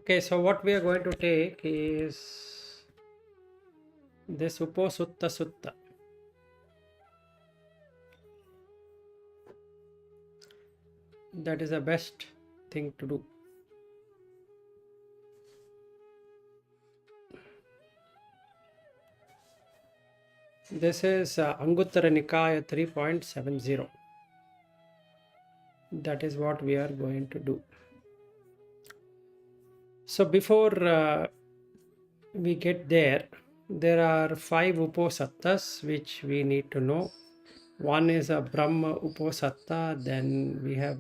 Okay, so what we are going to take is this Uposattha Sutta. That is the best thing to do. This is Anguttara Nikaya 3.70. That is what we are going to do. So before we get there, there are 5 Uposatthas which we need to know. One is a Brahma Uposattha, then we have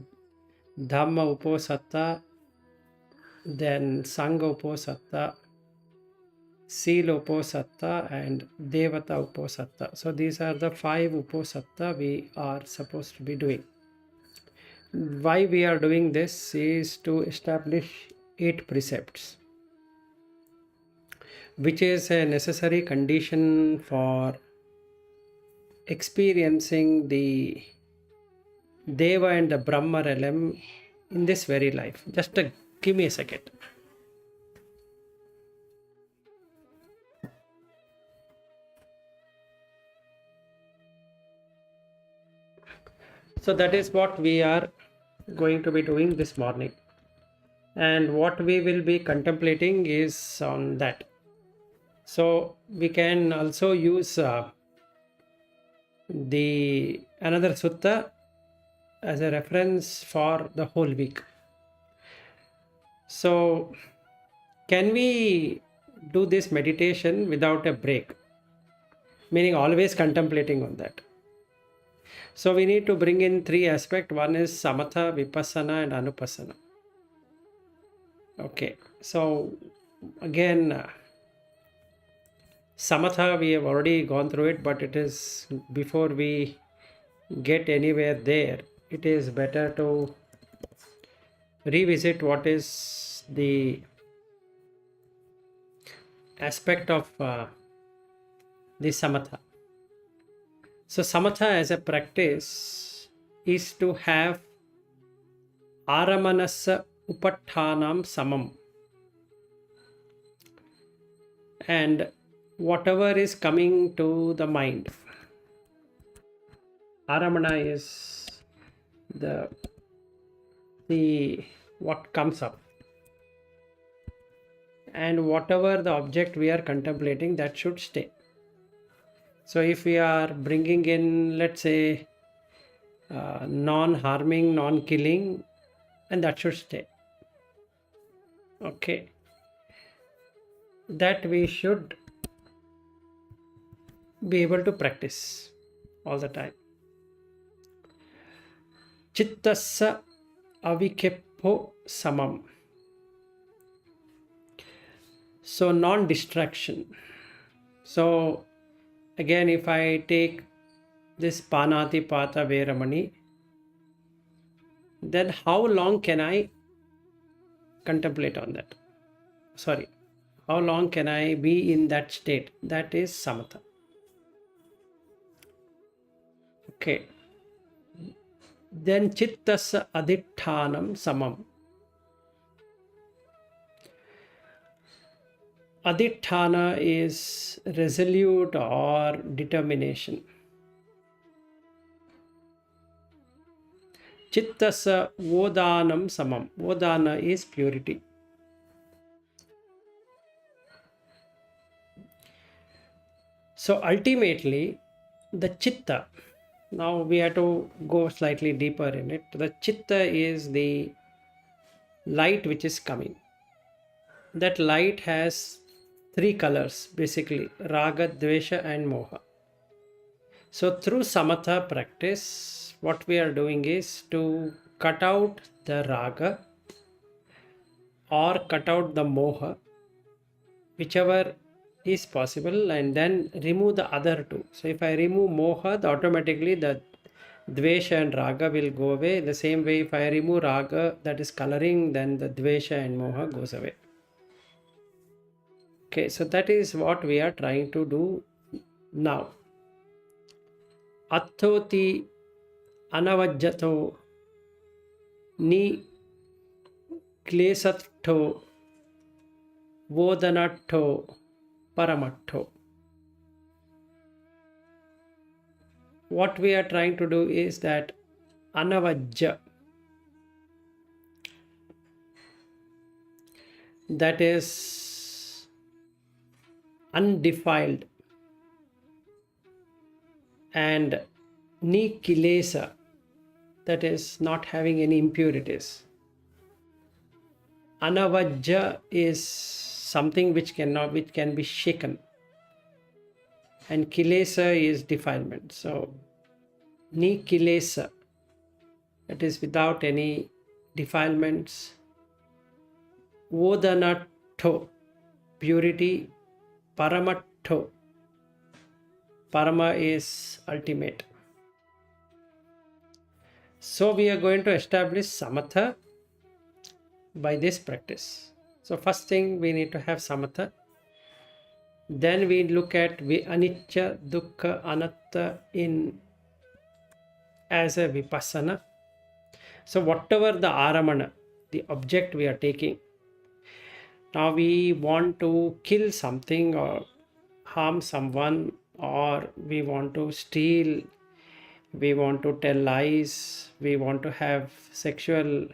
Dhamma Uposattha, then Sangha Uposattha, Sila Uposattha, and Devata Uposattha. So these are the 5 Uposattha we are supposed to be doing. Why we are doing this is to establish 8 precepts, which is a necessary condition for experiencing the Deva and the Brahma realm in this very life. Just give me a second. So that is what we are going to be doing this morning. And what we will be contemplating is on that. So we can also use the another sutta as a reference for the whole week. So can we do this meditation without a break? Meaning always contemplating on that. So we need to bring in 3 aspects. One is samatha, vipassana, and anupassana. Okay, so again, samatha we have already gone through it, but it is before we get anywhere there, it is better to revisit what is the aspect of the samatha. So samatha as a practice is to have aramanasa upattanam samam, and whatever is coming to the mind. Aramana is the what comes up, and whatever the object we are contemplating, that should stay. So if we are bringing in, let's say, non-harming, non-killing, and that should stay. Okay, that we should be able to practice all the time. Chittassa avikeppo samam. So non-distraction. So again, if I take this panati pata veramani, then how long can I contemplate on that? How long can I be in that state? That is samatha. Okay. Then chittasa adhittanam samam. Adhitthana is resolute or determination. Chittasa vodanam samam. Vodana is purity. So ultimately, the chitta, now we have to go slightly deeper in it. The chitta is the light which is coming. That light has 3 colors basically: raga, dvesha, and moha. So through samatha practice, what we are doing is to cut out the raga or cut out the moha, whichever is possible, and then remove the other 2. So if I remove moha, automatically the dvesha and raga will go away. The same way, if I remove raga, that is coloring, then the dvesha and moha goes away. Okay, so that is what we are trying to do now. Attoti anavajjato ni klesatto Vodanatto Paramatto. What we are trying to do is that Anavajja, that is undefiled, and Nikilesa, that is not having any impurities. Anavajja is something which can be shaken, and kilesa is defilement. So Nikilesa, that is without any defilements. Vodanatto, purity. Paramatto, Parama is ultimate. So we are going to establish samatha by this practice. So first thing, we need to have samatha. Then we look at anicca, dukkha, anatta in as a vipassana. So whatever the aramana, the object we are taking, now we want to kill something or harm someone, or we want to steal, we want to tell lies, we want to have sexual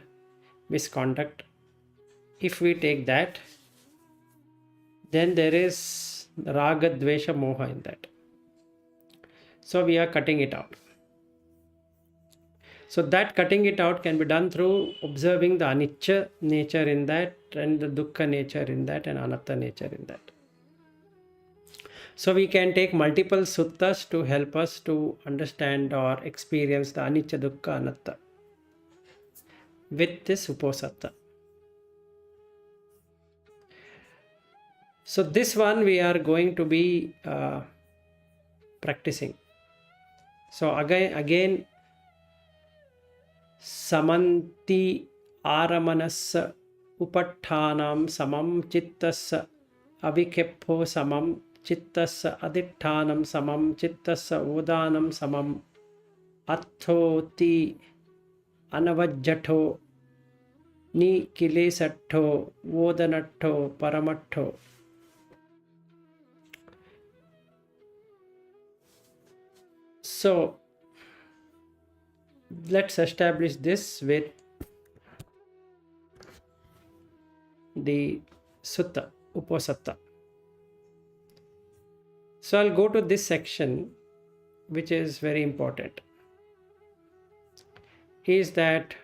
misconduct. If we take that, then there is raga, dvesha, moha in that. So we are cutting it out. So that cutting it out can be done through observing the anicca nature in that, and the dukkha nature in that, and anatta nature in that. So we can take multiple suttas to help us to understand or experience the anicca, dukkha, anatta with this uposattha. So this one we are going to be practicing. So again samanti aramanassa upattanam samam chittassa avikeppo samam chittassa adittanam samam chittassa udanam samam atthoti anavajjato ni kilesatto vodanatto paramatto. So let's establish this with the sutta, Uposattha. So I'll go to this section, which is very important, is that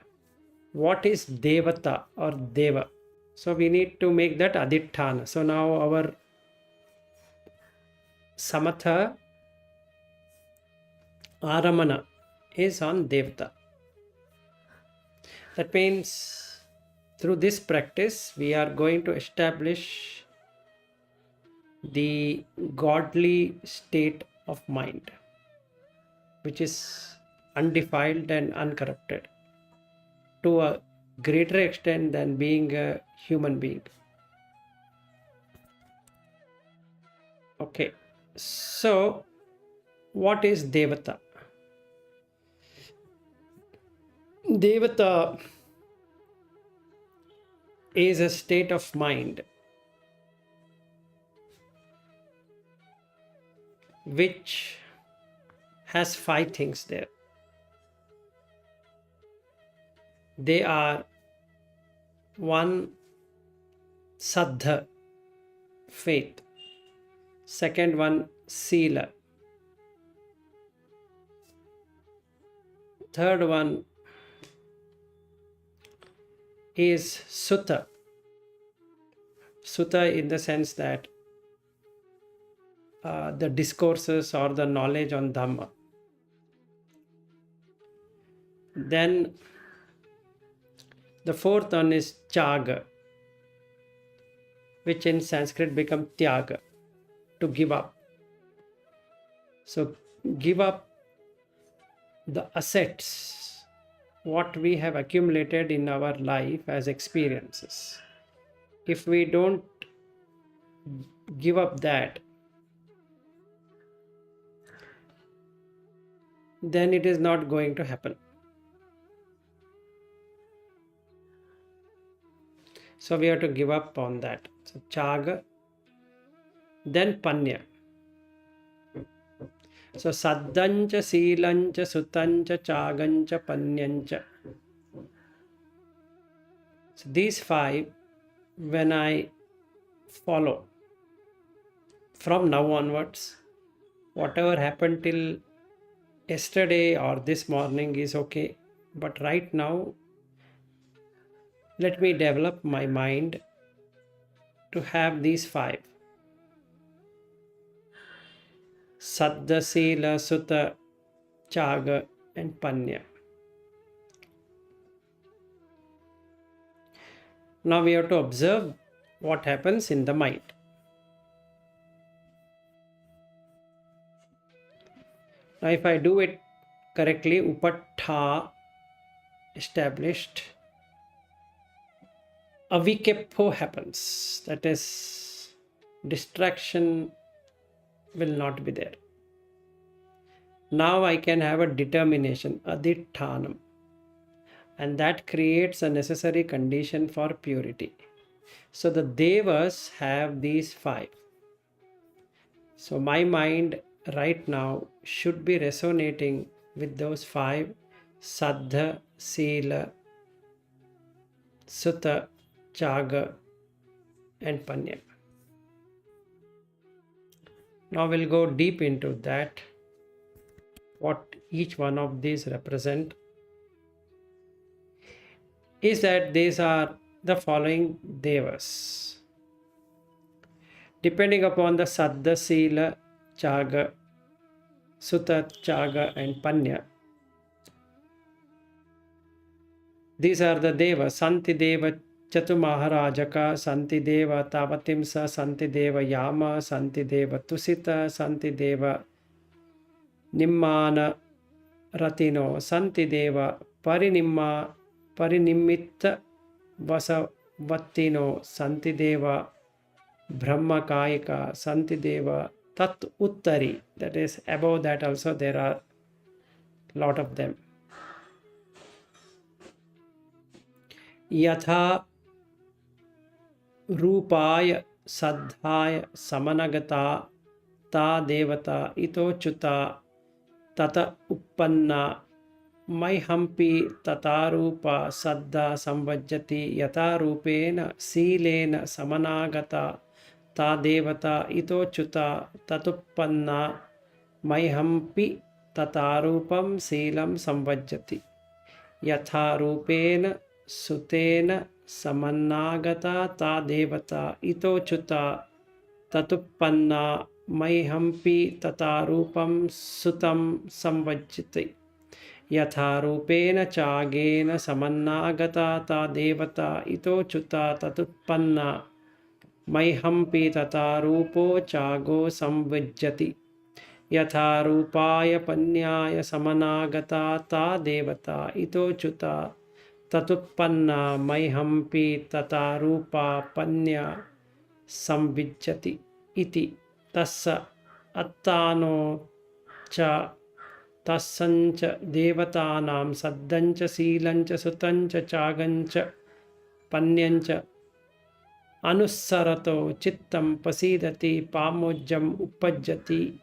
what is devata or deva. So we need to make that aditthana. So now our samatha aramana is on devata. That means through this practice we are going to establish the godly state of mind, which is undefiled and uncorrupted to a greater extent than being a human being. Okay, so what is devata? Devata is a state of mind which has 5 things there. They are: 1, saddha, faith; second one, sila; third one is sutta. Sutta in the sense that the discourses or the knowledge on Dhamma. Then the fourth one is chaga, which in Sanskrit becomes tyaga, to give up. So give up the assets, what we have accumulated in our life as experiences. If we don't give up that, then it is not going to happen. So we have to give up on that. So Chaga, then Panya. So Saddhancha, Silancha, Sutancha, Chagancha, Panyancha. So these 5, when I follow from now onwards, whatever happened till yesterday or this morning is okay. But right now, let me develop my mind to have these 5. Saddha, Sila, Sutta, Chaga and Panya. Now we have to observe what happens in the mind. Now if I do it correctly, Upattha, established, avikeppo happens. That is, distraction will not be there. Now I can have a determination, adhittanam, and that creates a necessary condition for purity. So the devas have these 5. So my mind right now should be resonating with those 5: Saddha, Sila, Sutta, Chaga and Panya. Now we'll go deep into that, what each one of these represent. Is that these are the following devas. Depending upon the Saddha, Sila, Chaga, Sutta, Chaga and Panya, these are the devas. Santi Deva Chatumaharajaka, Santi Deva Tavatimsa, Santi Deva Yama, Santi Deva Tusita, Santi Deva Nimmana Ratino, Santi Deva Parinimitta Vasavattino, Santi Deva Brahmakayika, Santi Deva Tat Uttari. That is, above that also there are lot of them. Yatha Rupaya Saddhaya Samanagata Ta Devata Itochuta Tata Uppanna Maihampi Tatarupa Saddha Samvajjati Yata Rupena Silena Samanagata Ta Devata Itochuta Tatuppanna Maihampi Tatarupam Silam Samvajjati Yatha Rupena Sutena Samannagata Ta Devata Itochuta Tatuppanna Maihampi Tatarupam Sutam Samvajjati Yatha Rupena Chagena Samannagata Ta Devata Itochuta Tatuppanna Maihampi Tatarupo Chago Samvajjati Yatha Rupaya Panyaya Samanagata Ta Devata Itochuta Tatuppanna Maihampi Tatarupa Panya Samvijjati iti tassa attano cha tassancha devatanam saddhancha silancha sutancha chagancha panyancha anussarato chittam pasidati pamojjam uppajjati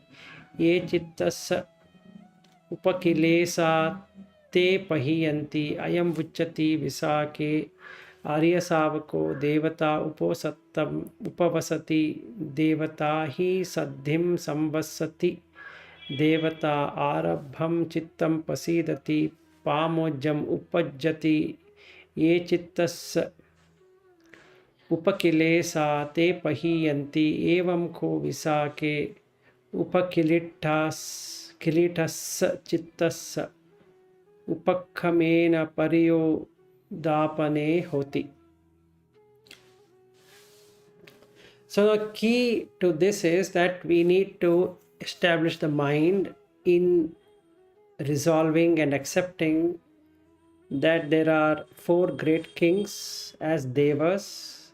ye chittassa upakilesa te pahiyanti ayam vucchati visake Arya Savako Devata Uposattam Upavasati Devata Hi Saddhim Samvasati Devata Arabham Chittam Pasidati Pamojjam Uppajjati Ye Chittas Upakilesa Te Pahiyanti Evam Ko Visake Upakilitas Chittas Upakhamena Pariyo Dapane hoti. So the key to this is that we need to establish the mind in resolving and accepting that there are 4 great kings as devas.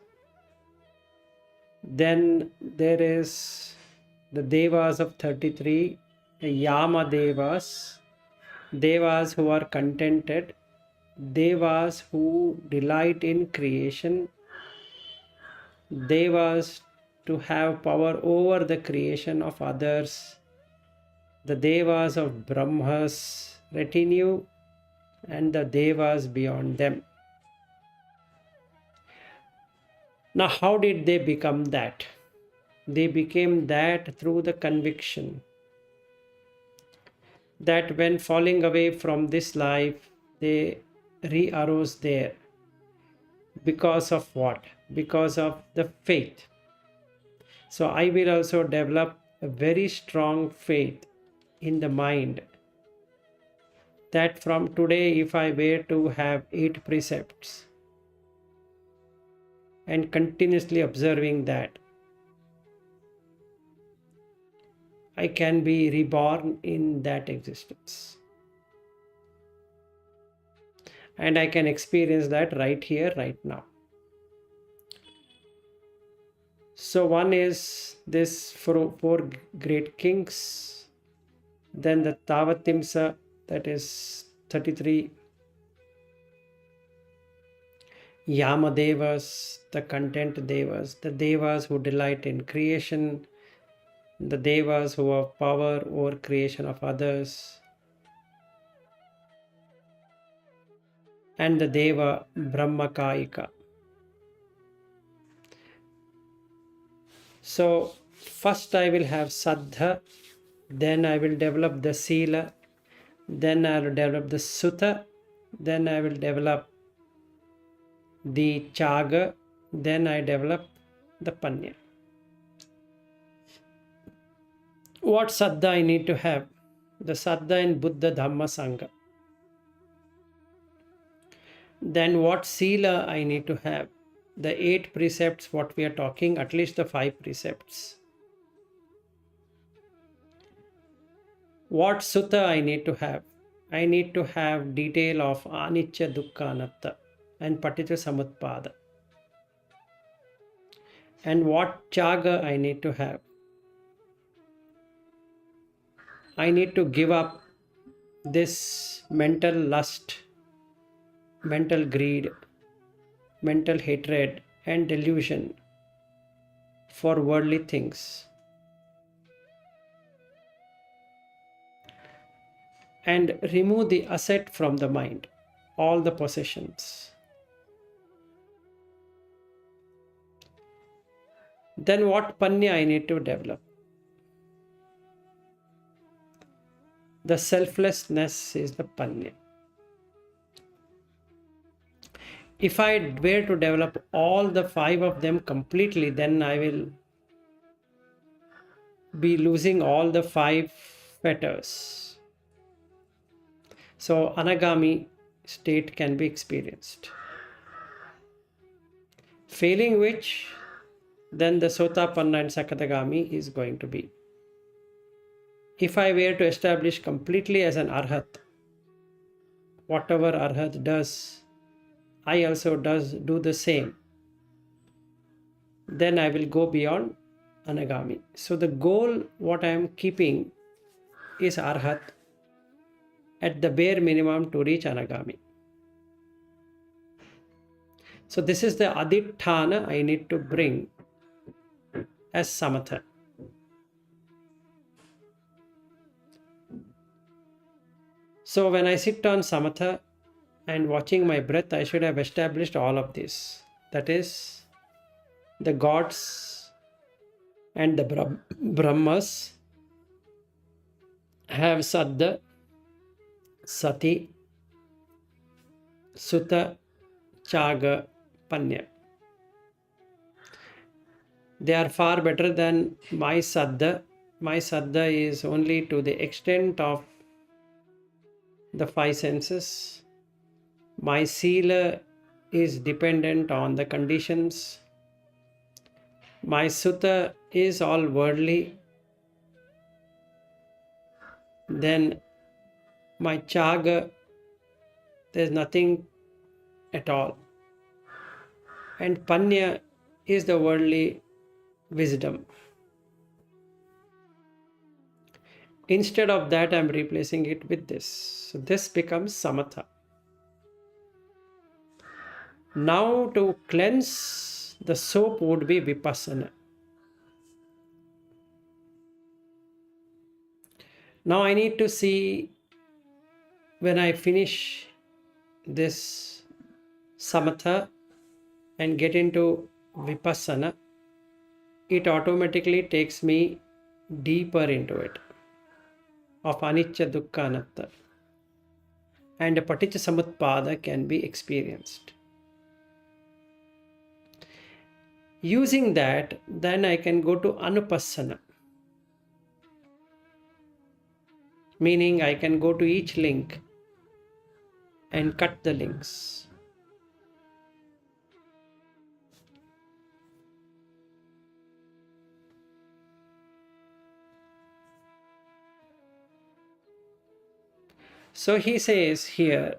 Then there is the devas of 33, the Yama devas, devas who are contented, devas who delight in creation, devas to have power over the creation of others, the devas of Brahma's retinue, and the devas beyond them. Now, how did they become that? They became that through the conviction that when falling away from this life, they re-arose there. Because of what? Because of the faith. So I will also develop a very strong faith in the mind that from today, if I were to have 8 precepts and continuously observing that, I can be reborn in that existence. And I can experience that right here, right now. So one is this four great kings, then the Tavatimsa, that is 33 Yamadevas, the content devas, the devas who delight in creation, the devas who have power over creation of others, and the deva Brahmakaika. So first I will have Saddha, then I will develop the Sila, then I will develop the Sutta, then I will develop the Chaga, then I develop the Panya. What Saddha I need to have? The Saddha in Buddha Dhamma Sangha. Then what Sila I need to have? The 8 precepts, what we are talking, at least the 5 precepts. What Sutta I need to have? I need to have detail of Anicca Dukkha Anatta and Paticca Samutpada. And what Chaga I need to have? I need to give up this mental lust, mental greed, mental hatred and delusion for worldly things. And remove the asset from the mind, all the possessions. Then what Panya I need to develop? The selflessness is the Panya. If I were to develop all the 5 of them completely, then I will be losing all the 5 fetters. So anagami state can be experienced. Failing which, then the Sotapanna and Sakadagami is going to be. If I were to establish completely as an Arhat, whatever Arhat does, I also do the same. Then I will go beyond Anagami. So the goal, what I am keeping, is Arhat at the bare minimum to reach Anagami. So this is the Aditthana I need to bring as Samatha. So when I sit on Samatha and watching my breath, I should have established all of this. That is, the gods and the Brahmas have Saddha, Sati, Sutta, Chaga, Panya. They are far better than my Saddha. My Saddha is only to the extent of the 5 senses. My Sila is dependent on the conditions. My Sutta is all worldly. Then my Chaga, there is nothing at all. And Panya is the worldly wisdom. Instead of that, I am replacing it with this. So this becomes Samatha. Now to cleanse The soap would be vipassana. Now I need to see, when I finish this samatha and get into vipassana, it automatically takes me deeper into it, of anicca dukkha anatta, and a paticca samutpada can be experienced. Using that, then I can go to anupassana, meaning I can go to each link and cut the links. So he says here,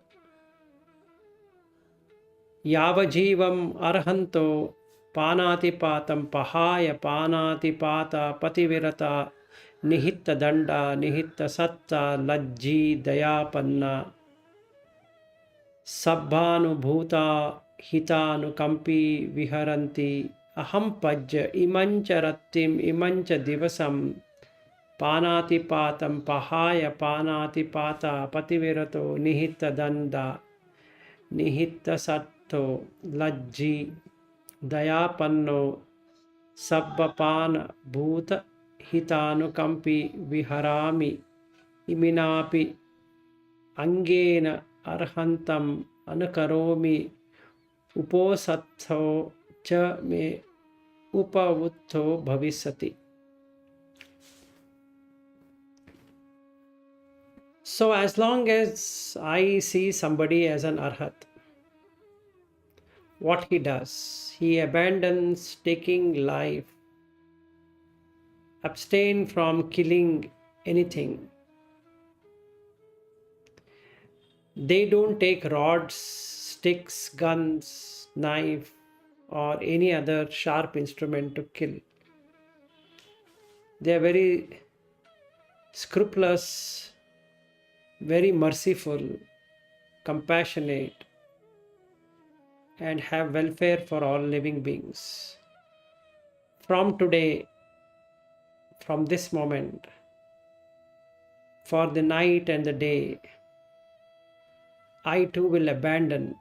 Yavajivam arhanto panatipatam pahaya panatipata pativirata nihitta danda nihitta satta lajji dayapanna sabbhanubhuta hitanukampi viharanti aham pajja imancha rattim imancha divasam panatipatam pahaya panatipata pativirato nihitta danda nihitta satto lajji dayapanno sabbapana bhuta hitanukampi viharami iminapi angena arhantam anukaromi uposatho cha me upavutto bhavisati. So as long as I see somebody as an arhat, what he does, he abandons taking life, abstain from killing anything. They don't take rods, sticks, guns, knife, or any other sharp instrument to kill. They are very scrupulous, very merciful, compassionate, and have welfare for all living beings. From today, from this moment, for the night and the day, I too will abandon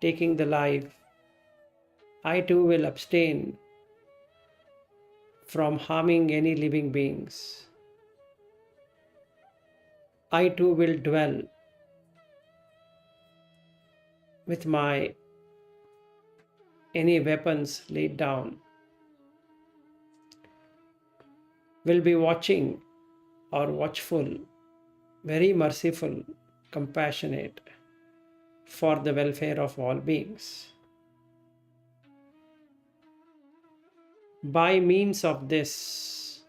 taking the life. I too will abstain from harming any living beings. I too will dwell with my any weapons laid down, will be watching or watchful, very merciful, compassionate for the welfare of all beings. By means of this,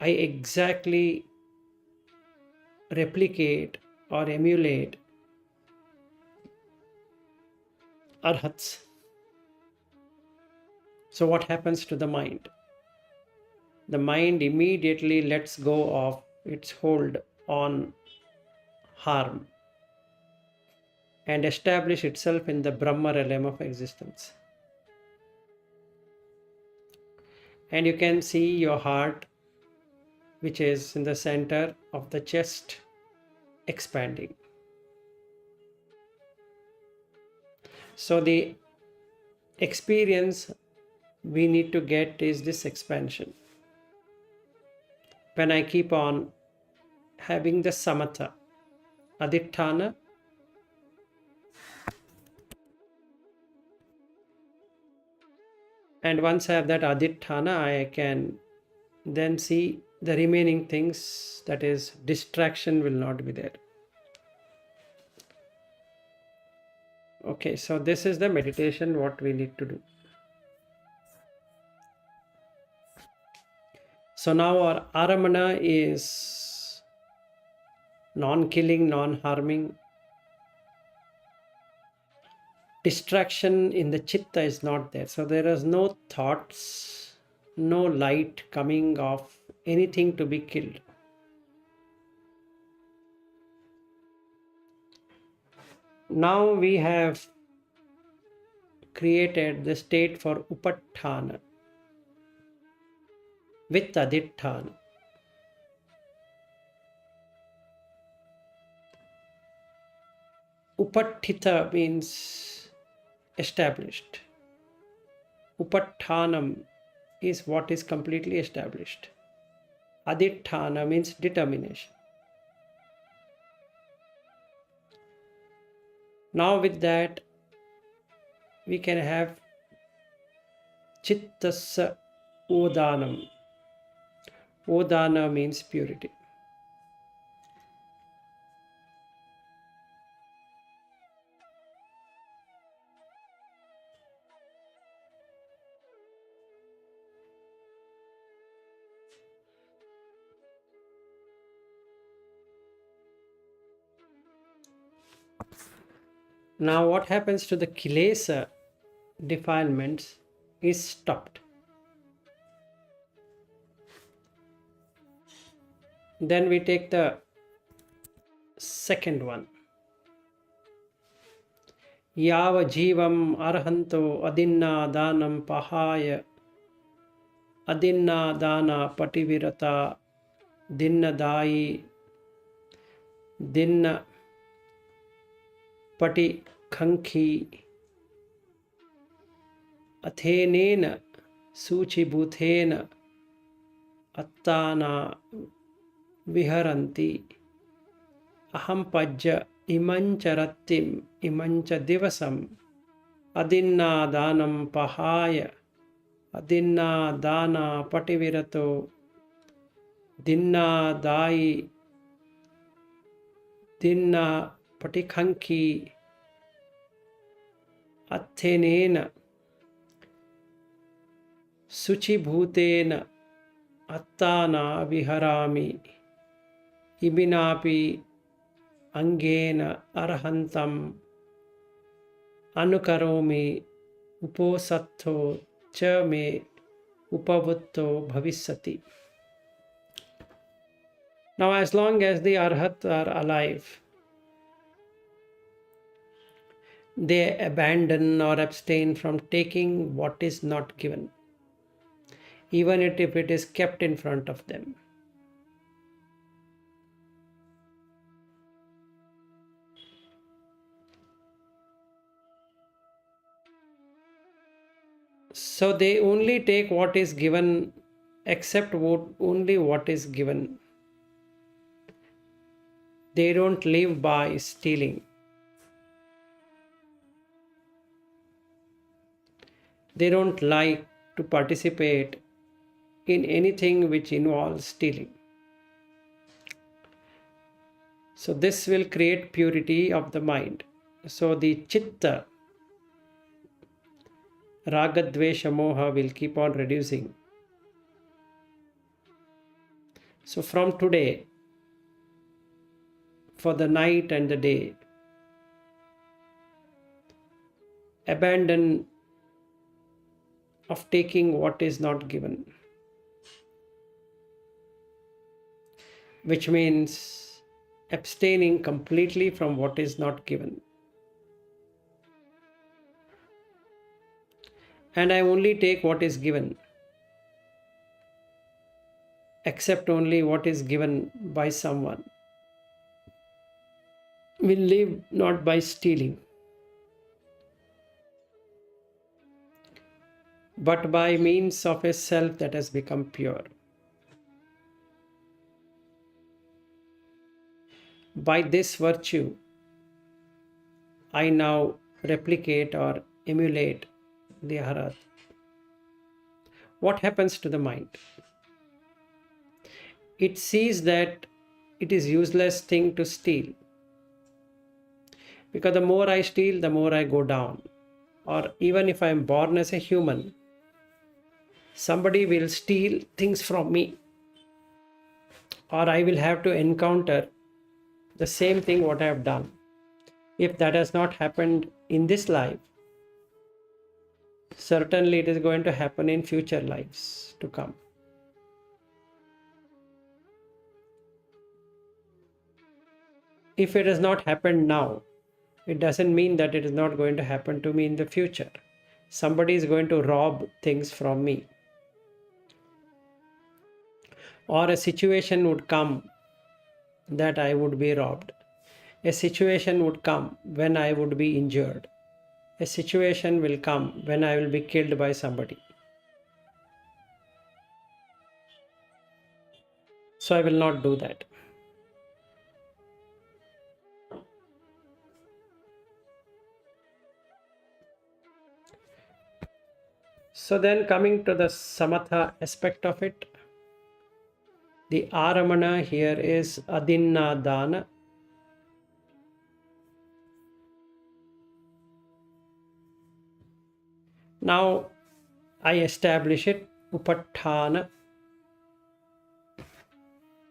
I exactly replicate or emulate arhats. So what happens to the mind? The mind immediately lets go of its hold on harm and establish itself in the Brahma realm of existence. And you can see your heart, which is in the center of the chest, expanding. So the experience we need to get is this expansion. When I keep on having the samatha, aditthana, and once I have that aditthana, I can then see the remaining things, that is, distraction will not be there. Okay, so this is the meditation what we need to do. So now our aramana is non-killing, non-harming. Distraction in the chitta is not there. So there is no thoughts, no light coming of anything to be killed. Now we have created the state for upatthana with aditthana. Upattita means established. Upattanam is what is completely established. Aditthana means determination. Now with that, we can have Chittasya Odanam. Odana means purity. Now what happens to the kilesa defilements is stopped. Then we take the second one. Yava jivam arhanto adinna danam pahaya adinna dana pativirata dinna dayi dinna pati khankhi athenena suchibhuthena attana viharanti aham pajja imancha rattim imancha divasam adinna danam pahaya adinna dana pativirato dinna dayi dinna patikhanki athenena suchibhutena attana viharami ibinapi angena arhantam anukaromi uposatto cha me upavutto bhavisati. Now, as long as the arhat are alive, they abandon or abstain from taking what is not given, even if it is kept in front of them. So they only take what is given, accept only what is given. They don't live by stealing. They don't like to participate in anything which involves stealing. So this will create purity of the mind. So the chitta, raga, dvesha, moha will keep on reducing. So from today, for the night and the day, abandon of taking what is not given, which means abstaining completely from what is not given. And I only take what is given, accept only what is given by someone. Will live not by stealing, but by means of a self that has become pure. By this virtue, I now replicate or emulate the Arhat. What happens to the mind? It sees that it is useless thing to steal. Because the more I steal, the more I go down. Or even if I am born as a human, somebody will steal things from me. Or I will have to encounter the same thing what I have done. If that has not happened in this life, certainly it is going to happen in future lives to come. If it has not happened now, it doesn't mean that it is not going to happen to me in the future. somebody is going to rob things from me, or a situation would come that I would be robbed. A situation would come when I would be injured. A situation will come when I will be killed by somebody. So I will not do that. So then coming to the samatha aspect of it, the aramana here is adinna dana. Now I establish it, upatthana.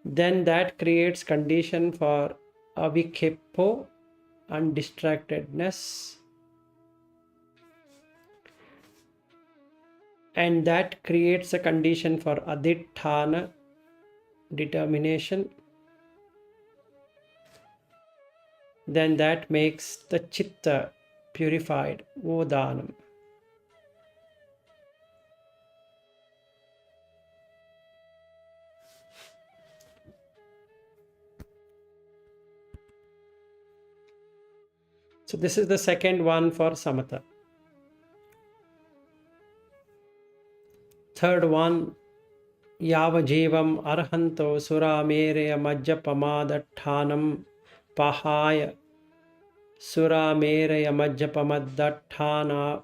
Then that creates condition for avikeppo, undistractedness, and that creates a condition for aditthana, determination. Then that makes the chitta purified, vodhanam. So this is the second one for samatha. Third one, yavajivam arhanto suramereya majjapamadhattanam pahaya suramereya majjapamadhatthana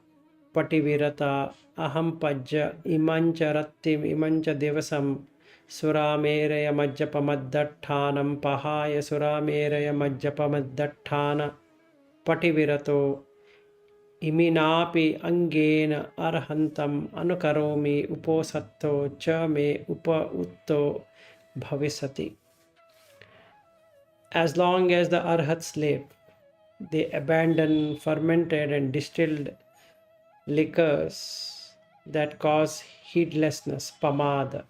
pativirata aham pajja imancha rattim imancha divasam suramereya majjapamadhattanam pahaya suramereya majjapamadhatthana pativirato iminapi angena arhantam anukaromi uposatto cha me upautto bhavisati. As long as the arhats live, they abandon fermented and distilled liquors that cause heedlessness, pamada.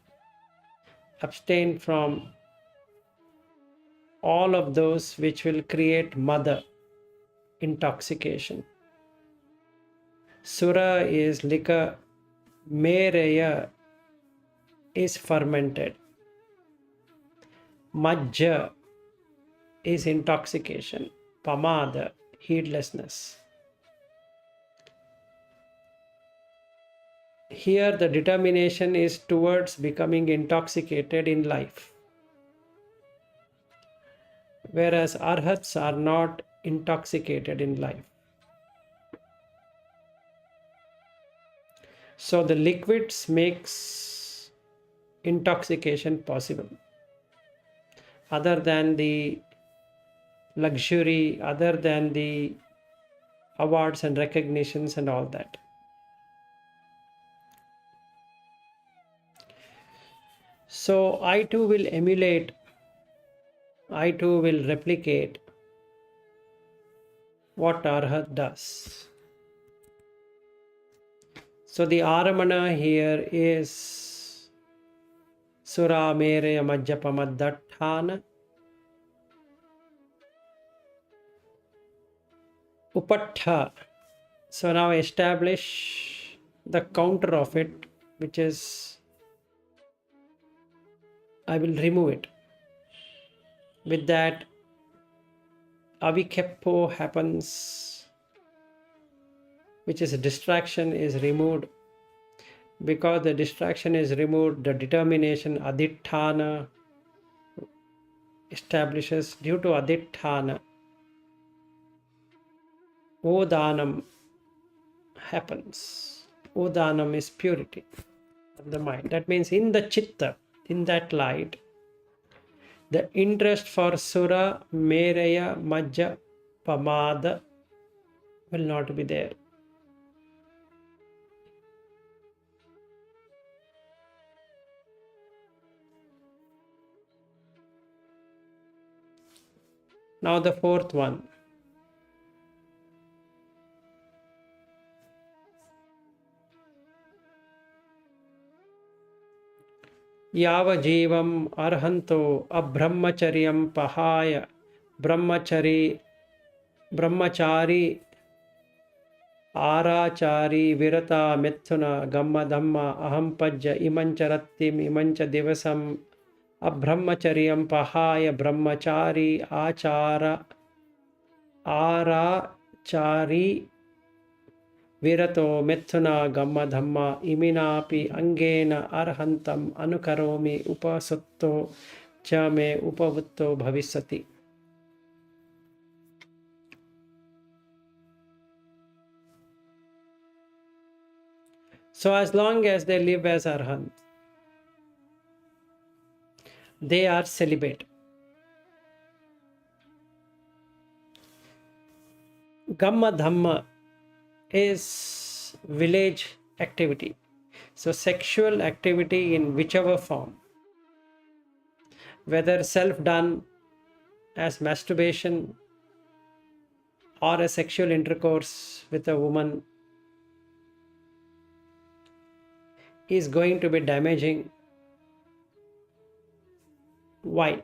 Abstain from all of those which will create mada, intoxication. Sura is liquor, mereya is fermented, majja is intoxication, pamada, heedlessness. Here the determination is towards becoming intoxicated in life, whereas arhats are not intoxicated in life. So the liquids makes intoxication possible. Other than the luxury, other than the awards and recognitions and all that. So I too will emulate, I too will replicate what Arhat does. So the aramana here is sura mereya majjapamadhatthana. Upattha. So now establish the counter of it, which is I will remove it. With that, avikeppo happens, which is a distraction is removed. Because the distraction is removed, the determination aditthana establishes. Due to aditthana, vodhanam happens. Vodhanam is purity of the mind. That means in the chitta, in that light, the interest for sura, mereya, majja, pamada will not be there. Now the fourth one. Yavajivam arhanto abrahmacharyam pahaya brahmachari Arachari virata methuna gamma dhamma aham pajja imancha rattim imancha divasam abbrahmacharyam pahaya brahmachari achara arachari virato methuna gamma dhamma iminapi angena arhantam anukaromi upasatto cha me upavutto bhavisati. So as long as they live as arhant, they are celibate. Gamma dhamma is village activity. So sexual activity in whichever form, whether self done as masturbation or a sexual intercourse with a woman, is going to be damaging. Why?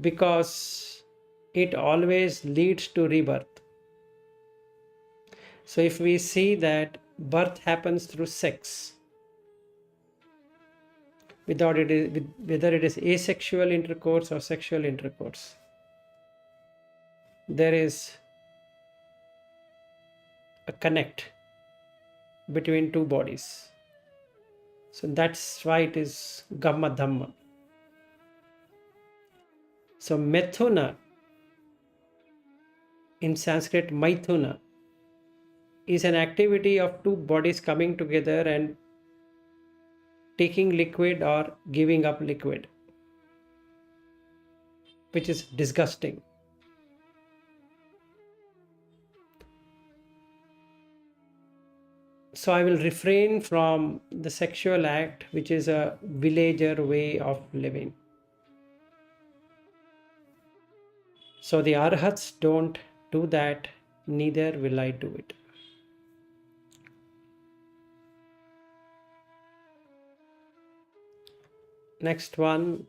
Because it always leads to rebirth. So if we see that birth happens through sex, whether it is asexual intercourse or sexual intercourse, there is a connect between two bodies. So that's why it is Gamma Dhamma. So Methuna, in Sanskrit Maithuna, is an activity of two bodies coming together and taking liquid or giving up liquid, which is disgusting. So I will refrain from the sexual act, which is a villager way of living. So the arhats don't do that, neither will I do it. Next one.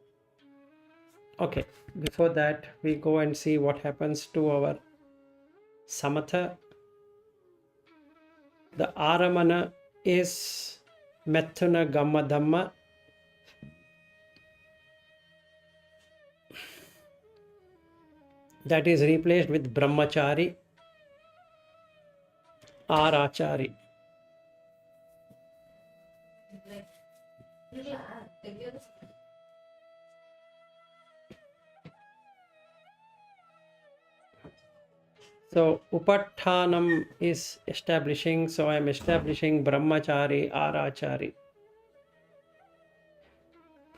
Okay, before that we go and see what happens to our samatha. The aramana is methuna gamma dhamma. That is replaced with brahmachari or achari. So upattanam is establishing, so I am establishing brahmachari or achari.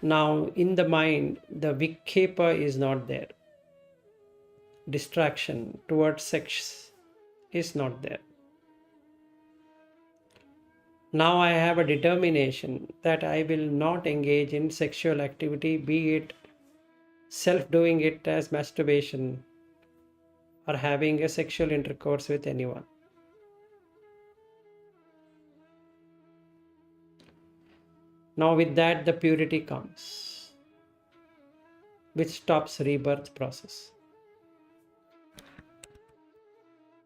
Now in the mind, the vikepa is not there. Distraction towards sex is not there. Now I have a determination that I will not engage in sexual activity, be it self-doing it as masturbation or having a sexual intercourse with anyone. Now with that the purity comes, which stops rebirth process.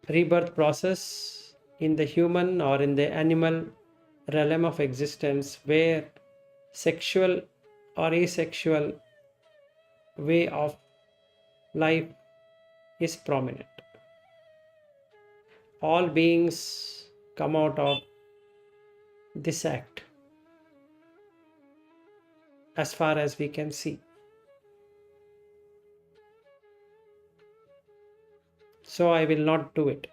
Rebirth process in the human or in the animal realm of existence, where sexual or asexual way of life is prominent. All beings come out of this act as far as we can see. So I will not do it.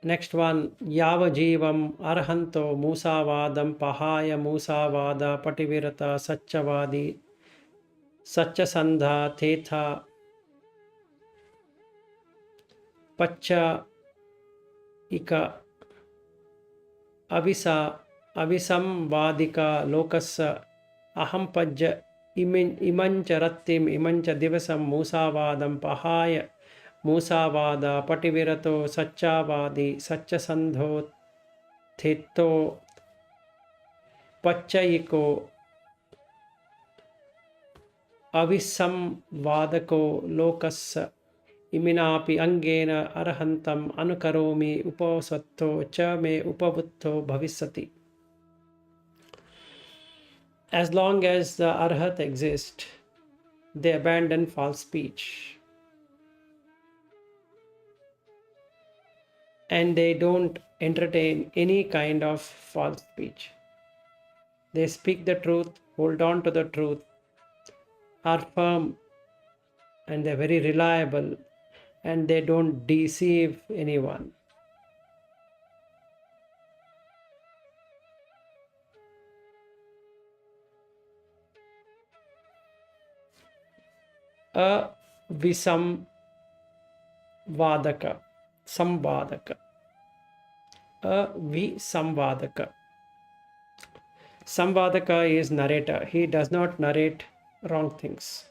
Next one, Yava Jivam Arhanto Musavadam Pahaya Musavada Pativirata Satchavadi Satchasandha Tetha Pacha Ika Avisa Avisamvadika Lokasa Ahampajja Imancha Rattim Imancha Divasam Musavadam Pahaya Musavada Pativirato Satchavadi Satchasandho Thetto Pachayiko avisam vadako lokassa iminapi angena arhantam anukaromi uposatto cha me upavutto bhavisati. As long as the arhat exists, they abandon false speech. And they don't entertain any kind of false speech. They speak the truth, hold on to the truth, are firm, and they're very reliable, and they don't deceive anyone. A visam vadaka, samvadaka. A visamvadaka. Samvadaka is narrator. He does not narrate wrong things.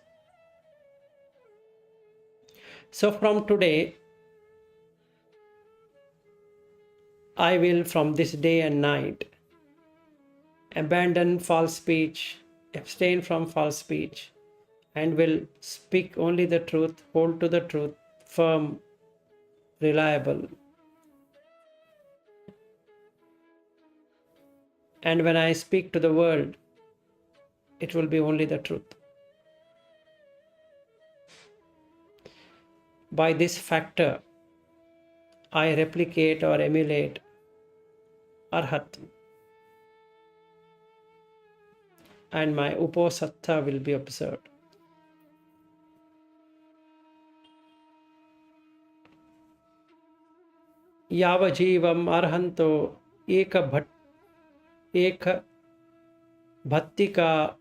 So from today, I will from this day and night abandon false speech, abstain from false speech, and will speak only the truth, hold to the truth, firm, reliable. And when I speak to the world, it will be only the truth. By this factor, I replicate or emulate Arhat, and my Uposattha will be observed. Yavajivam Arhanto Eka Bhattika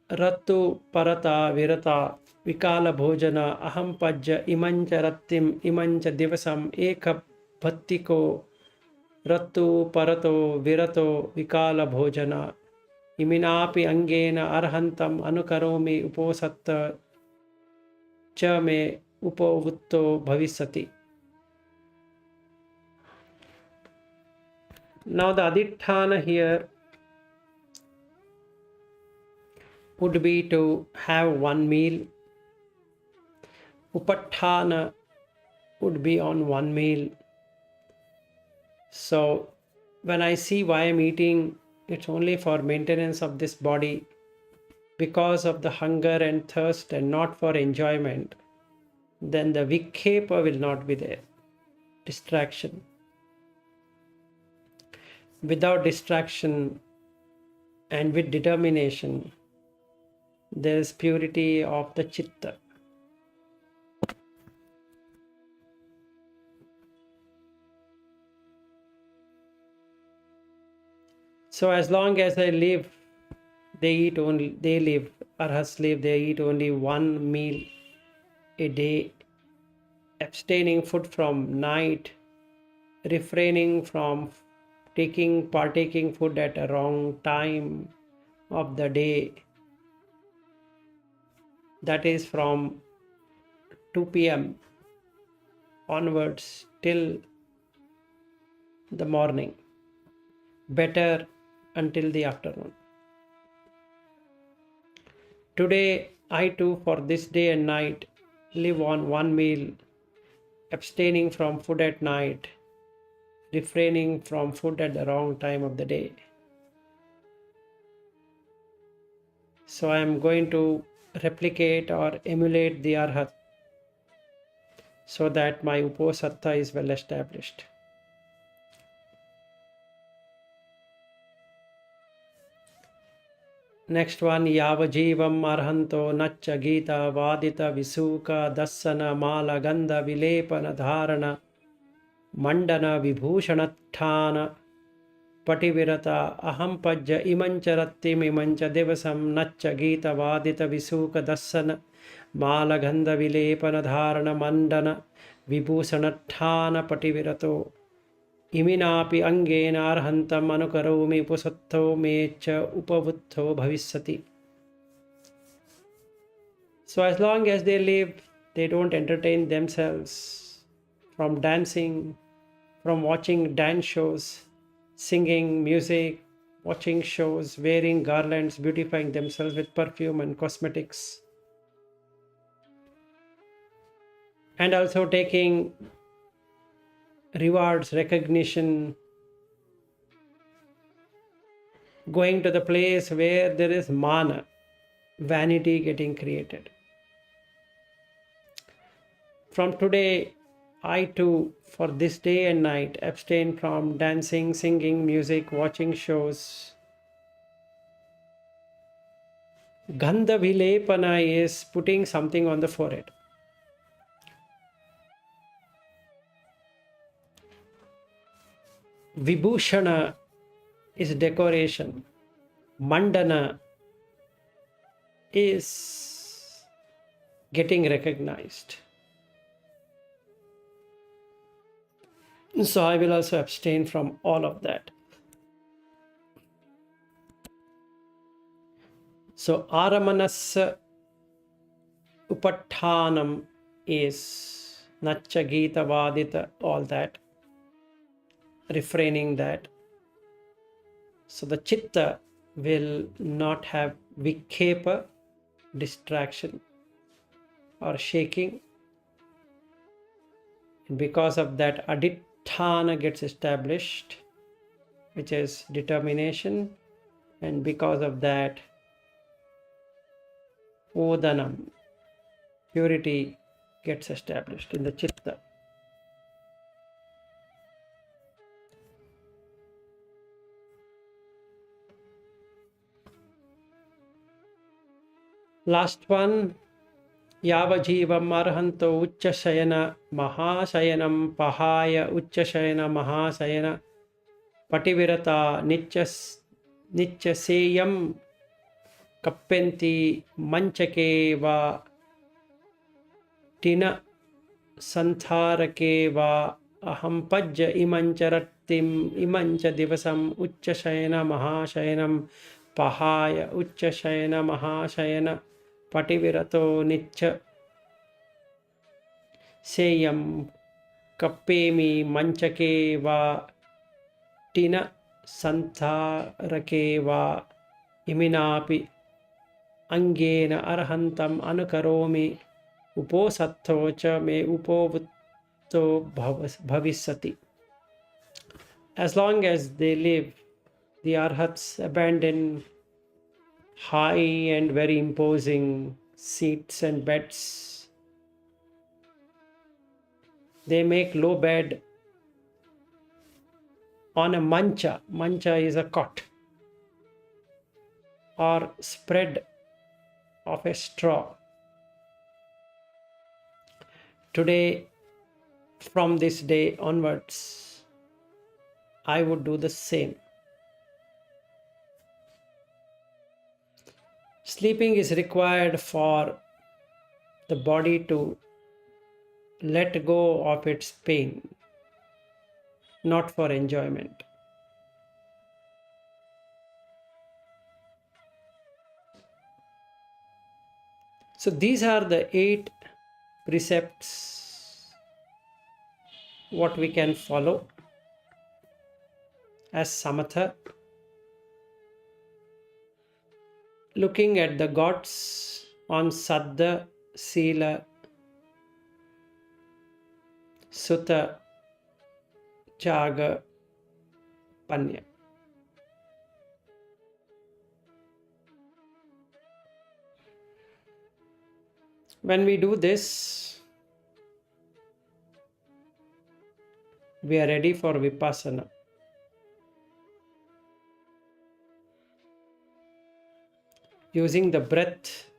Ratu Parata Virata Vikala Bhojana Aham Pajja Imancha Rattim Imancha Divasam Eka Bhattiko Ratu Parato Virato Vikala Bhojana Iminapi Angena Arhantam Anukaromi Uposatta Cha me Upovutto Bhavisati. Now the adhitthana here would be to have one meal. Upatthana would be on one meal. So when I see why I'm eating, it's only for maintenance of this body, because of the hunger and thirst and not for enjoyment, then the vikhepa will not be there. Distraction. Without distraction and with determination, there is purity of the chitta. So as long as I live, they live, arhats live, they eat only one meal a day, abstaining food from night, refraining from partaking food at a wrong time of the day. That is from 2 p.m. onwards till the morning. Better until the afternoon. Today, I too, for this day and night, live on one meal, abstaining from food at night, refraining from food at the wrong time of the day. So I am going to replicate or emulate the Arhat so that my Uposattha is well established. Next one, Yavajivam Arhanto Nacha Gita Vadita Visuka Dassana Mala Gandha Vilepana Dharana Mandana Vibhushanatthana Pativirata Aham Pajja Imancha Rattim Imancha Devasam Nacha Gita Vadita Visuka Dassana Mala Gandha Vilepana Dharana Mandana Vibhushanatthana Pativirato Iminapi Angena Arhantam Anukaromi Uposattho mecha Upavuttho Bhavisati. So as long as they live, they don't entertain themselves from dancing, from watching dance shows, singing music, watching shows, wearing garlands, beautifying themselves with perfume and cosmetics. and also taking rewards, recognition, going to the place where there is mana, vanity getting created. From today, I too, for this day and night, abstain from dancing, singing, music, watching shows. Gandha vilepana is putting something on the forehead. Vibhushana is decoration. Mandana is getting recognized. So I will also abstain from all of that. So Aramanasa Upattanam is Nacha Gita Vadita, all that. Refraining that. So the chitta will not have vikepa, distraction or shaking. And because of that, aditthana gets established, which is determination. And because of that, odanam, purity, gets established in the chitta. Last one, Yavajivam Arhanto Uchchashayana Mahasayanam Pahaya Uchchashayana Mahasayana Pativirata Nityaseyam Kappenti Manchake Va Tina Santharake Va Ahampajja Imancharattim Imancha Divasam Uchchashayana Mahasayanam Pahaya Uchchashayana Mahasayana Pativirato Nitya Seyam Kappemi Manchake Va Tina Santharake Va Iminapi Angena Arhantam Anukaromi Uposattho cha me upovutto bhavisati. As long as they live, the arhats abandon high and very imposing seats and beds. They make low bed on a mancha. Mancha is a cot or spread of a straw. Today, from this day onwards, I would do the same. Sleeping is required for the body to let go of its pain, not for enjoyment. So these are the 8 precepts what we can follow as samatha. Looking at the gods on Saddha, Sila, Sutta, Chaga, Panya. When we do this, we are ready for Vipassana. Using the breath,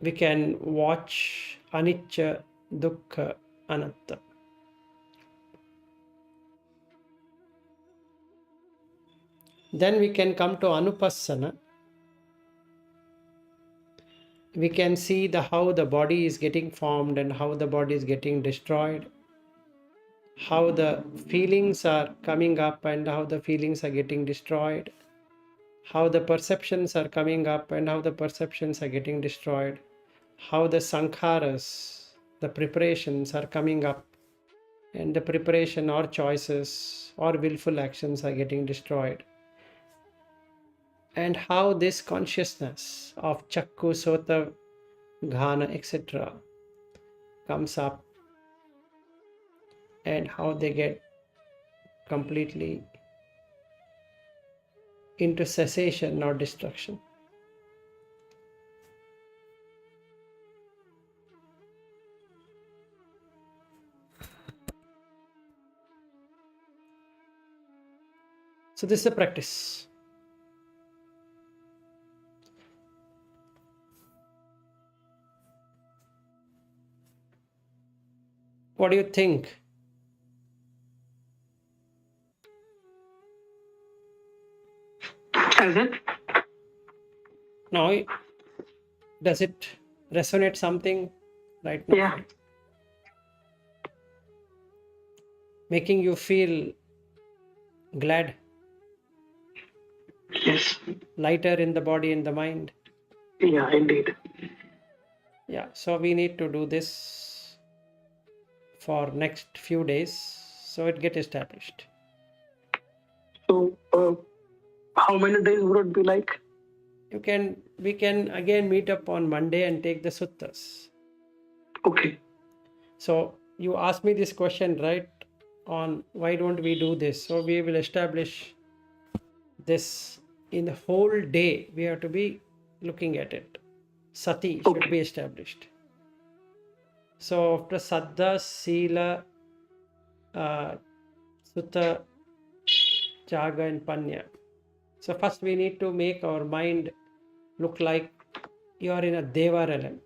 we can watch anicca, dukkha, anatta. Then we can come to anupassana. We can see how the body is getting formed and how the body is getting destroyed, how the feelings are coming up and how the feelings are getting destroyed, how the perceptions are coming up and how the perceptions are getting destroyed, how the sankharas, the preparations are coming up and the preparation or choices or willful actions are getting destroyed. and how this consciousness of chakku, sota, ghana, etc. comes up, and how they get completely into cessation, not destruction. So this is the practice. What do you think? As in? Now, does it resonate something right now? Yeah. Making you feel glad, Yes. lighter in the body and the mind? Yeah, indeed. Yeah, so we need to do this for next few days so it get established. So, how many days would it be like? We can again meet up on Monday and take the suttas. Okay. So you asked me this question, right, on why don't we do this? So we will establish this in the whole day. We have to be looking at it. Sati should Okay. be established. So after Saddha, Sila, Sutta, Jaga, and Panya. So first we need to make our mind look like you are in a Deva realm.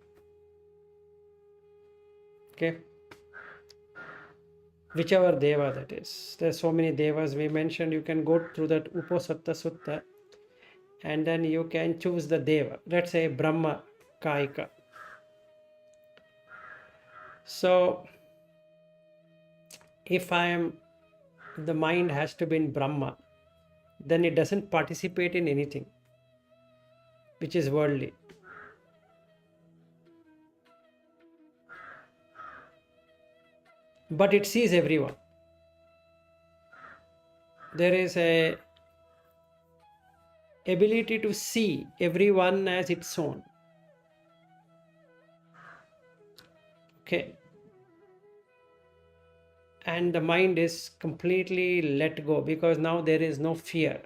Okay. Whichever Deva that is. There's so many Devas we mentioned. You can go through that Uposattha Sutta and then you can choose the Deva. Let's say Brahma Kaika. So if the mind has to be in Brahma, then it doesn't participate in anything which is worldly. But it sees everyone. There is a ability to see everyone as its own. Okay. And the mind is completely let go because now there is no fear.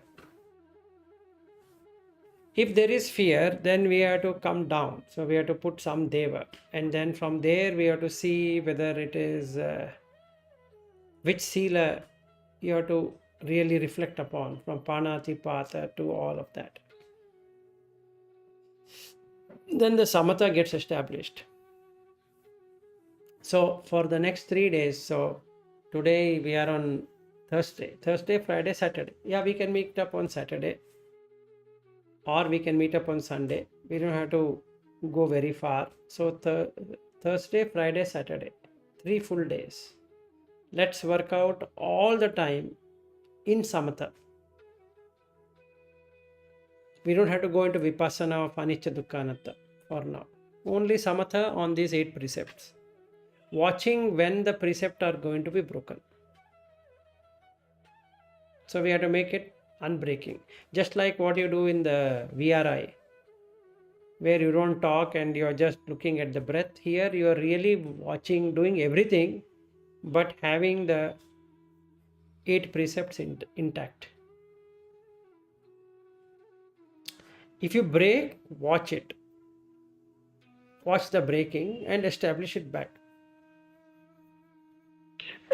If there is fear, then we have to come down. So we have to put some deva, and then from there we have to see whether it is which sila you have to really reflect upon, from panatipata to all of that. Then the samatha gets established. So for the next 3 days, so today we are on Thursday, Friday, Saturday. Yeah, we can meet up on Saturday, or we can meet up on Sunday. We don't have to go very far. So Thursday, Friday, Saturday, 3 full days. Let's work out all the time in samatha. We don't have to go into vipassana of anicca dukkha anatta for now. Only samatha on these 8 precepts. Watching when the precepts are going to be broken. So we have to make it unbreaking. Just like what you do in the VRI, where you don't talk and you're just looking at the breath. Here you are really watching, doing everything, but having the 8 precepts intact. If you break, watch it. Watch the breaking and establish it back.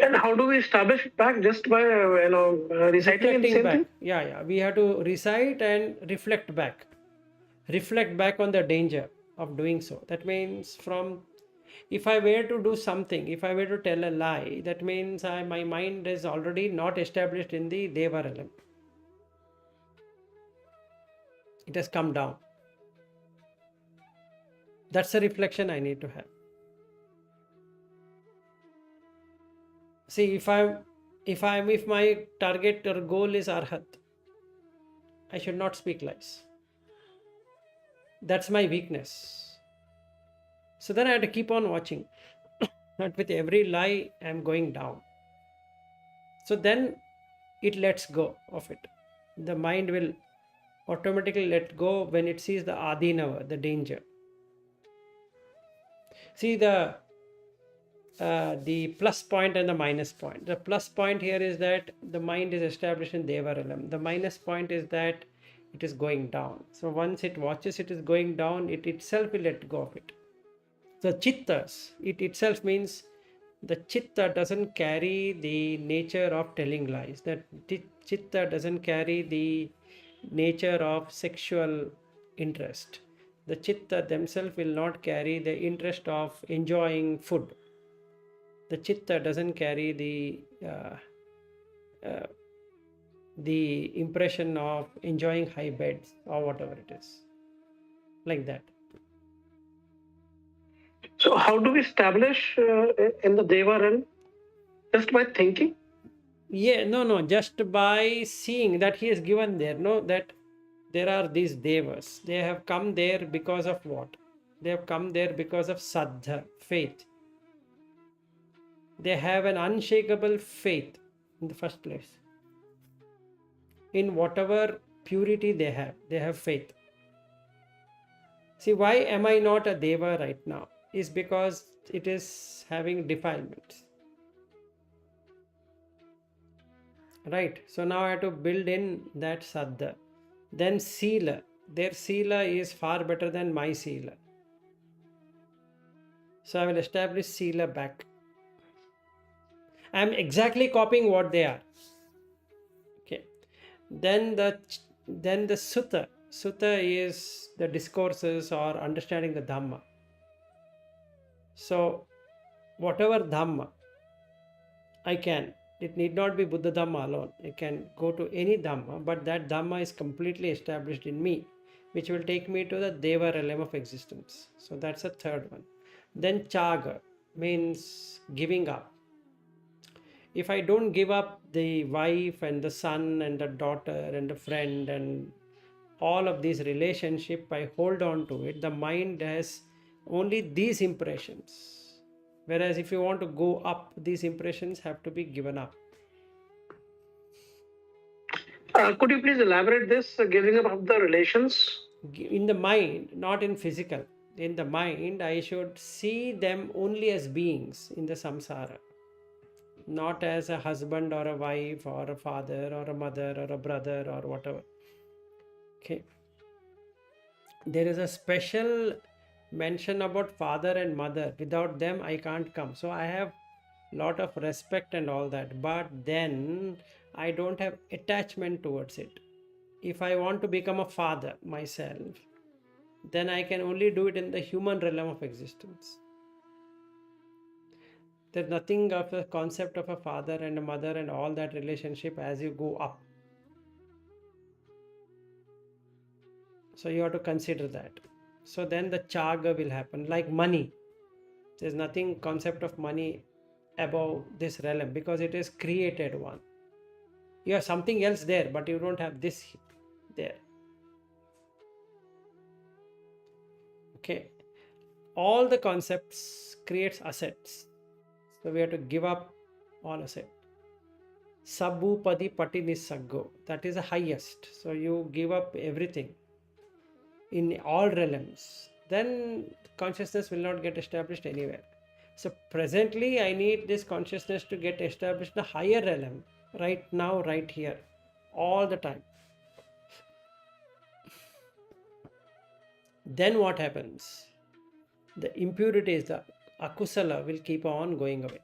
And how do we establish it back? Just by reciting and Reflecting same back. thing? Yeah. We have to recite and reflect back. Reflect back on the danger of doing so. That means if I were to do something, if I were to tell a lie, that means my mind is already not established in the Deva realm. It has come down. That's a reflection I need to have. See, if my target or goal is arhat, I should not speak lies. That's my weakness. So then I have to keep on watching. Not with every lie I'm going down. So then it lets go of it. The mind will automatically let go when it sees the adinava, the danger. See the plus point and the minus point. The plus point here is that the mind is established in Deva realm. The minus point is that it is going down. So once it watches it is going down, it itself will let go of it. The chittas, it itself means the chitta doesn't carry the nature of telling lies. That chitta doesn't carry the nature of sexual interest. The chitta themselves will not carry the interest of enjoying food. The chitta doesn't carry the impression of enjoying high beds or whatever it is, like that. So how do we establish in the Deva realm? Just by thinking? Yeah, no, just by seeing that he is given there, no, that there are these devas. They have come there because of what? They have come there because of saddha, faith. They have an unshakable faith in the first place. In whatever purity they have faith. See, why am I not a deva right now? Is because it is having defilements. Right? So now I have to build in that saddha. Then sila. Their sila is far better than my sila. So I will establish sila back. I am exactly copying what they are. Okay. Then the sutta. Sutta is the discourses or understanding the Dhamma. So whatever Dhamma I can, it need not be Buddha Dhamma alone. I can go to any Dhamma, but that Dhamma is completely established in me, which will take me to the Deva realm of existence. So that's the third one. Then Chaga means giving up. If I don't give up the wife and the son and the daughter and the friend and all of these relationship, I hold on to it. The mind has only these impressions. Whereas if you want to go up, these impressions have to be given up. Could you please elaborate this, giving up of the relations? In the mind, not in physical. In the mind, I should see them only as beings in the samsara, not as a husband or a wife or a father or a mother or a brother or whatever. Okay. There is a special mention about father and mother. Without them, I can't come. So I have lot of respect and all that. But then I don't have attachment towards it. If I want to become a father myself, then I can only do it in the human realm of existence. There's nothing of a concept of a father and a mother and all that relationship as you go up. So you have to consider that. So then the chaga will happen, like money. There's nothing concept of money above this realm because it is created one. You have something else there, but you don't have this there. Okay. All the concepts creates assets. So we have to give up all asset. Sabupadi pati nisaggo. That is the highest. So you give up everything in all realms. Then consciousness will not get established anywhere. So presently I need this consciousness to get established in a higher realm. Right now, right here. All the time. Then what happens? The impurities, the akusala will keep on going away.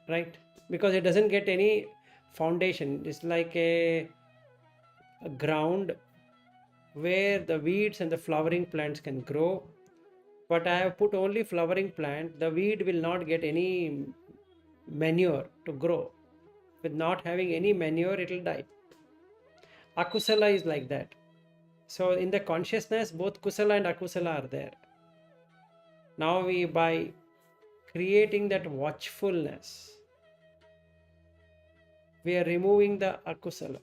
Right? Because it doesn't get any foundation. It's like a ground where the weeds and the flowering plants can grow. But I have put only flowering plant. The weed will not get any manure to grow. With not having any manure, it will die. Akusala is like that. So in the consciousness, both kusala and akusala are there. Now we, by creating that watchfulness, we are removing the akusala,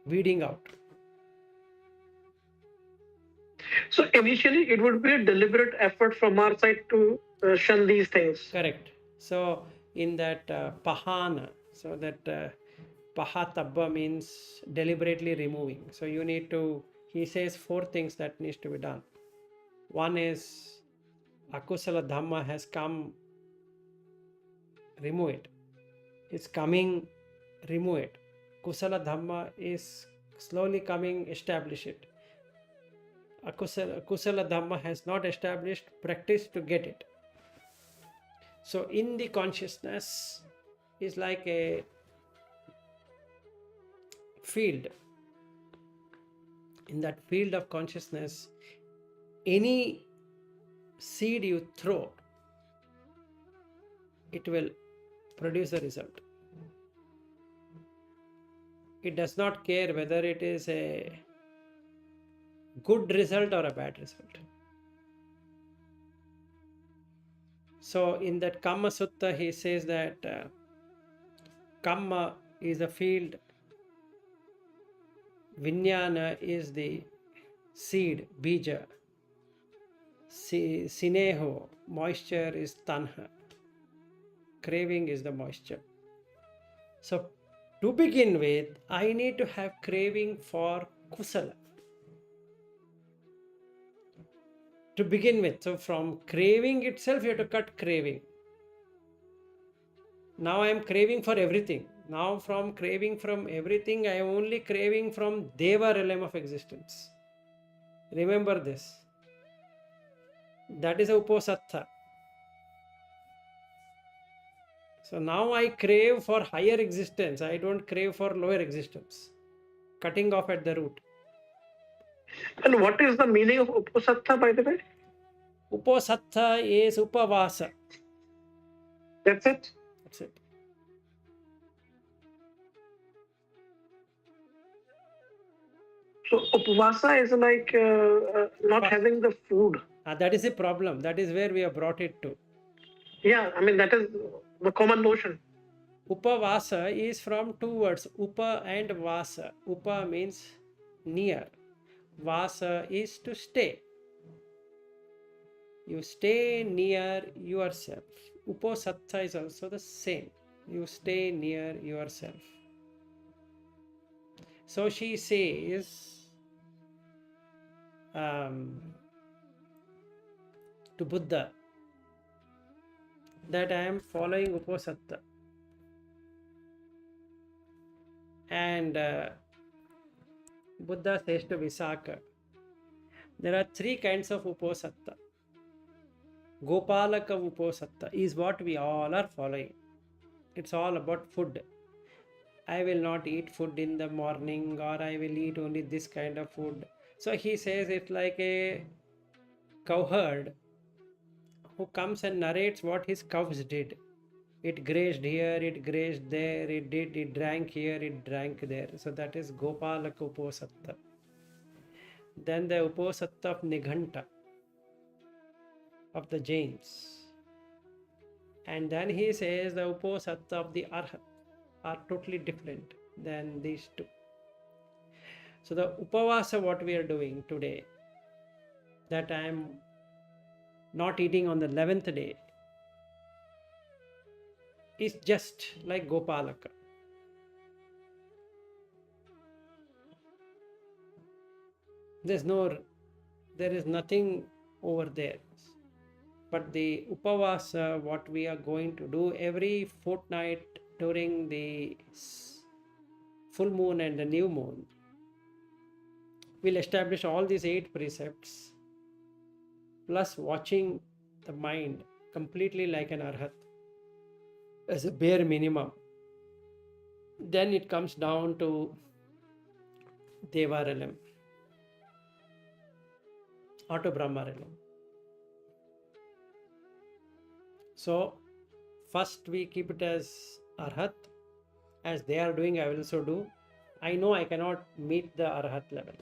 weeding out. So initially, it would be a deliberate effort from our side to shun these things. Correct. So in that pahana, so that Pahatabba means deliberately removing. So you need to, he says 4 things that needs to be done. One is akusala dhamma has come, remove it. It's coming, remove it. Kusala dhamma is slowly coming, establish it. Kusala dhamma has not established, practice to get it. So in the consciousness is like a field. In that field of consciousness, any seed you throw, it will produce a result. It does not care whether it is a good result or a bad result. So in that Kamma Sutta, he says that Kamma is a field, Vijnana is the seed, bija, Sineho, moisture is Tanha, craving is the moisture. So to begin with, I need to have craving for Kusala. To begin with, so from craving itself, you have to cut craving. Now I am craving for everything. Now from craving from everything, I am only craving from Deva realm of existence. Remember this. That is a Uposattha. So now I crave for higher existence. I don't crave for lower existence. Cutting off at the root. And what is the meaning of Uposattha, by the way? Uposattha is Upavasa. That's it? That's it. So Upavasa is like not having the food. That is the problem. That is where we have brought it to. Yeah, I mean, that is the common notion. Upavasa is from 2 words, Upa and Vasa. Upa means near. Vasa is to stay. You stay near yourself. Uposattha is also the same. You stay near yourself. So she says to Buddha that I am following Uposattha. And Buddha says to Visakha, there are 3 kinds of Uposattha. Gopalaka Uposattha is what we all are following. It's all about food. I will not eat food in the morning, or I will eat only this kind of food. So he says it's like a cowherd who comes and narrates what his cows did. It grazed here, it grazed there, it drank here, it drank there. So that is Gopalaka Uposattha. Then the Uposattha of Nighanta, of the Jains. And then he says the Uposattha of the Arhat are totally different than these 2. So the Upavasa, what we are doing today, that I am not eating on the 11th day, is just like Gopalaka. There is nothing over there. But the Upavasa, what we are going to do every fortnight during the full moon and the new moon, we'll establish all these 8 precepts, plus watching the mind completely like an Arhat as a bare minimum. Then it comes down to Deva realm or to Brahma realm. So first we keep it as Arhat. As they are doing, I will also do. I know I cannot meet the Arhat level.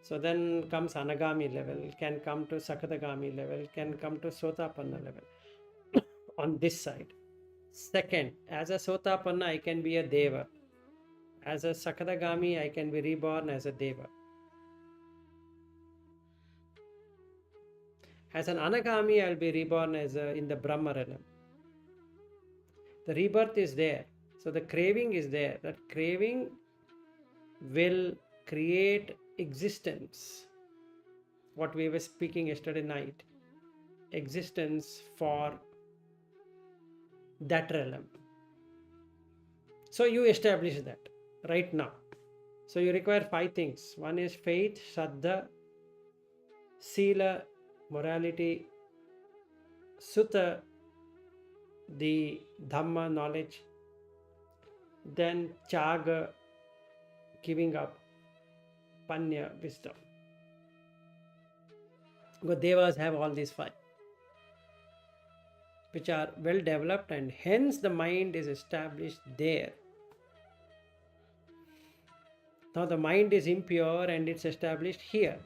So then comes Anagami level, can come to Sakadagami level, can come to Sotapanna level on this side. Second, as a Sotapanna, I can be a Deva. As a Sakadagami, I can be reborn as a Deva. As an Anagami, I will be reborn as in the Brahma realm. The rebirth is there. So the craving is there. That craving will create existence. What we were speaking yesterday night. Existence for that realm. So you establish that right now. So you require 5 things. One is faith, Shraddha, Sila, morality, Sutta, the Dhamma, knowledge, then Chaga, giving up, Panya, wisdom. Because Devas have all these 5, which are well developed, and hence the mind is established there. Now the mind is impure and it's established here.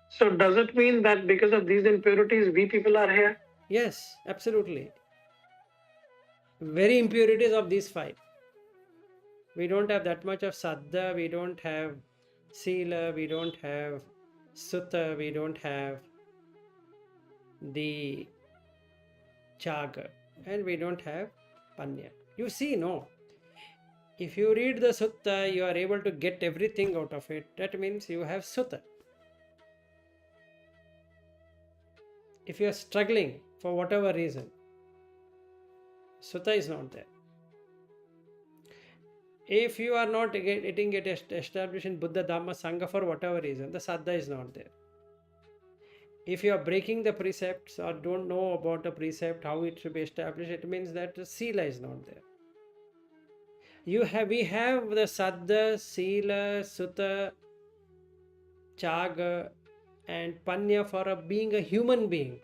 So does it mean that because of these impurities, we people are here? Yes, absolutely. Very impurities of these 5. We don't have that much of Saddha, we don't have Sila, we don't have Sutta, we don't have the Chaga, and we don't have Panya. You see, no. If you read the Sutta, you are able to get everything out of it. That means you have Sutta. If you are struggling for whatever reason, Sutta is not there. If you are not getting it established in Buddha Dhamma Sangha for whatever reason, the Saddha is not there. If you are breaking the precepts or don't know about the precept, how it should be established, it means that the Sila is not there. We have the Saddha, Sila, Sutta, Chaga, and Panya for being a human being.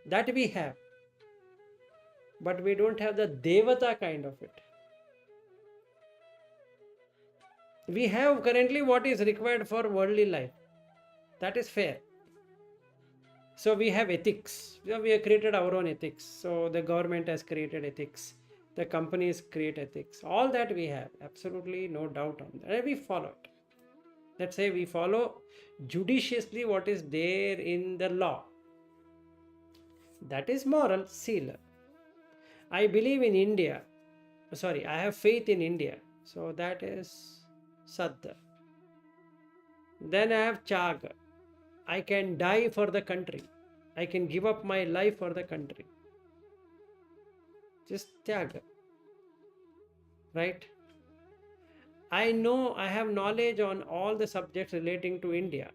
That we have. But we don't have the Devata kind of it. We have currently what is required for worldly life. That is fair. So we have ethics. We have created our own ethics. So the government has created ethics. The companies create ethics. All that we have. Absolutely no doubt on that. And we follow it. Let's say we follow judiciously what is there in the law. That is moral, Sila. I believe in India. Sorry, I have faith in India. So that is Saddha. Then I have Chaga. I can die for the country. I can give up my life for the country. Just Tyaga. Right? I know I have knowledge on all the subjects relating to India.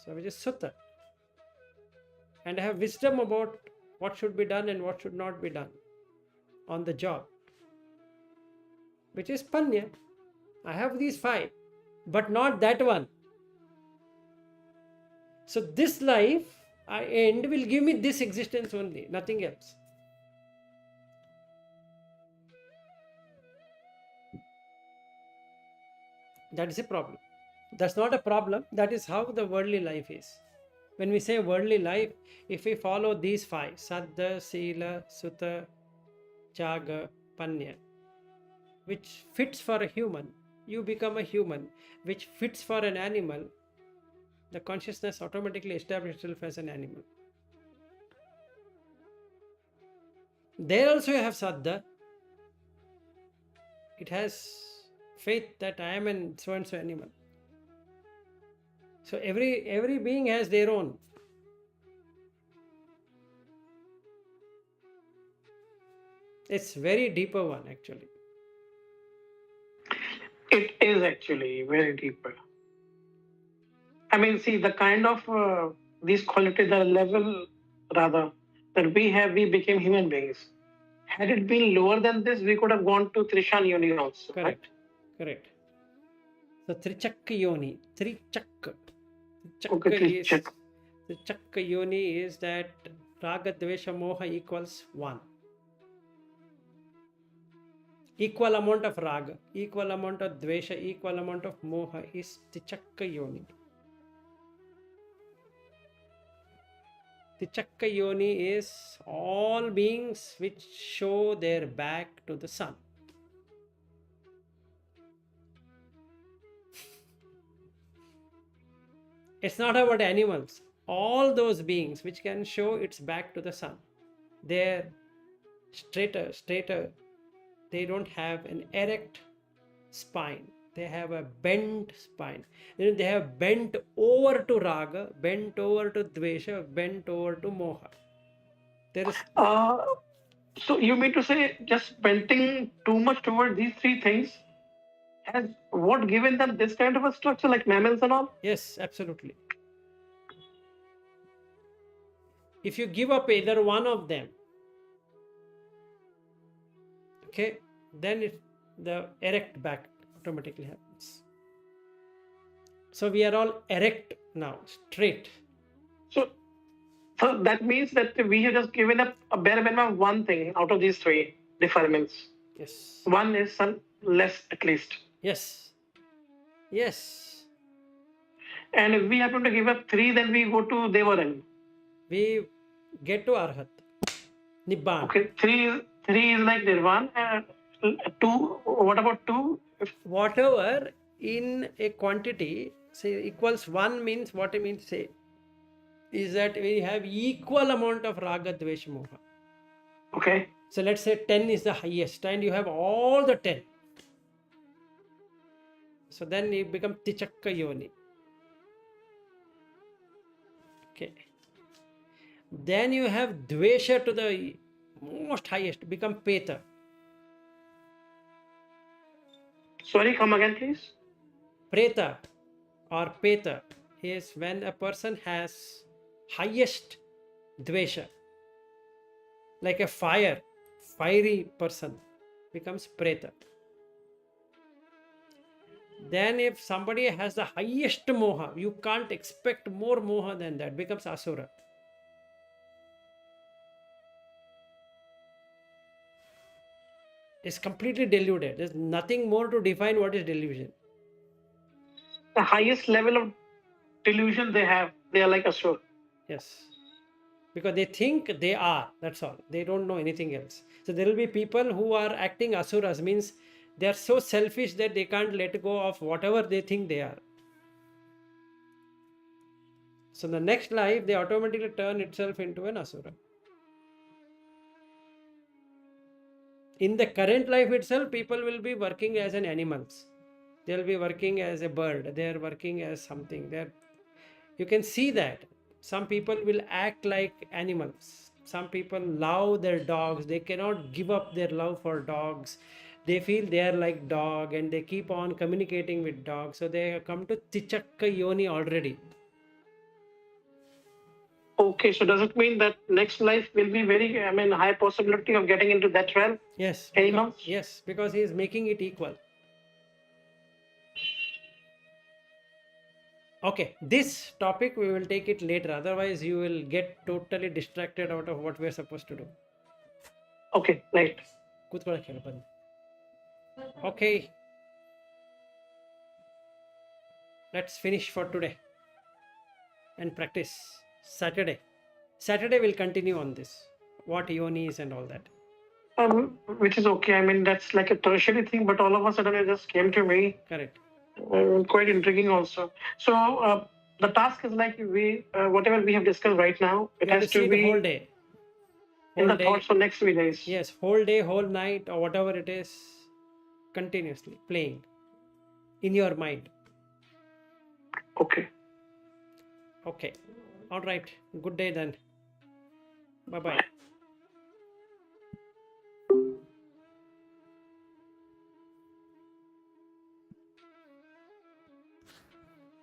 So which is Sutta. And I have wisdom about what should be done and what should not be done on the job. Which is Panya. I have these 5, but not that one. So this life I end will give me this existence only, nothing else. That is a problem. That's not a problem. That is how the worldly life is. When we say worldly life, if we follow these 5, Saddha, Sila, Sutta, Chaga, Panya, which fits for a human, you become a human. Which fits for an animal, the consciousness automatically establishes itself as an animal. There also you have Saddha. It has faith that I am an so and so animal. So every being has their own. It's very deeper one actually. It is actually very deeper. I mean, see, the kind of these qualities, the level rather that we have, we became human beings. Had it been lower than this, we could have gone to Trishan Yoni also. Correct. Correct. So Trichakka Yoni. Trichakka. Okay, Trichakka Yoni is that Raga Dvesha Moha equals 1. Equal amount of Raga, equal amount of Dvesha, equal amount of Moha is Trichakka Yoni. Trichakka Yoni is all beings which show their back to the sun. It's not about animals. all those beings which can show its back to the sun, they're straighter. They don't have an erect spine. They have a bent spine. They have bent over to raga, bent over to dvesha, bent over to moha. There is So you mean to say just bending too much toward these three things has what given them this kind of a structure like mammals and all? yes, absolutely. If you give up either one of them, okay, then the erect back automatically happens. So we are all erect now, straight. So, so that means that we have just given up a bare minimum of one thing out of these three defilements. Yes. One is some less at least. Yes. Yes. And if we happen to give up three, then we go to Devaran. We get to Arhat. Nibbana. Okay, three is like Nirvan. Two, what about two? Whatever in a quantity, say equals 1 means what it means say is that we have equal amount of raga, dvesha, moha. Okay. So let's say 10 is the highest and you have all the 10. So then you become tichakka yoni. Okay. Then you have dvesha to the most highest, become peta. Sorry, come again, please. Preta or peta is when a person has highest dvesha, like a fiery person becomes preta. Then if somebody has the highest moha, you can't expect more moha than that, becomes asura. Is completely deluded. There's nothing more to define what is delusion. The highest level of delusion they have, they are like Asur. Yes. Because they think they are, that's all. They don't know anything else. So there will be people who are acting asuras, means they are so selfish that they can't let go of whatever they think they are. So the next life, they automatically turn itself into an asura. In the current life itself, people will be working as an animals. They'll be working as a bird. They're working as something. You can see that. Some people will act like animals. Some people love their dogs. They cannot give up their love for dogs. They feel they are like dog and they keep on communicating with dogs. So they have come to Tichakka Yoni already. Okay, so does it mean that next life will be high possibility of getting into that realm? Yes. Animals? Yes, because he is making it equal. Okay, this topic we will take it later. Otherwise, you will get totally distracted out of what we are supposed to do. Okay, right. Okay. Let's finish for today and practice Saturday. Saturday we'll continue on this. What yonis and all that. Which is okay. I mean, that's like a tertiary thing, but all of a sudden it just came to me. Correct. Quite intriguing also. So the task is like whatever we have discussed right now, it You have has to see to the be whole day. in Whole the day. thoughts for next 3 days. Yes, whole day, whole night, or whatever it is, continuously playing in your mind. Okay. Okay. All right. Good day then. Bye bye.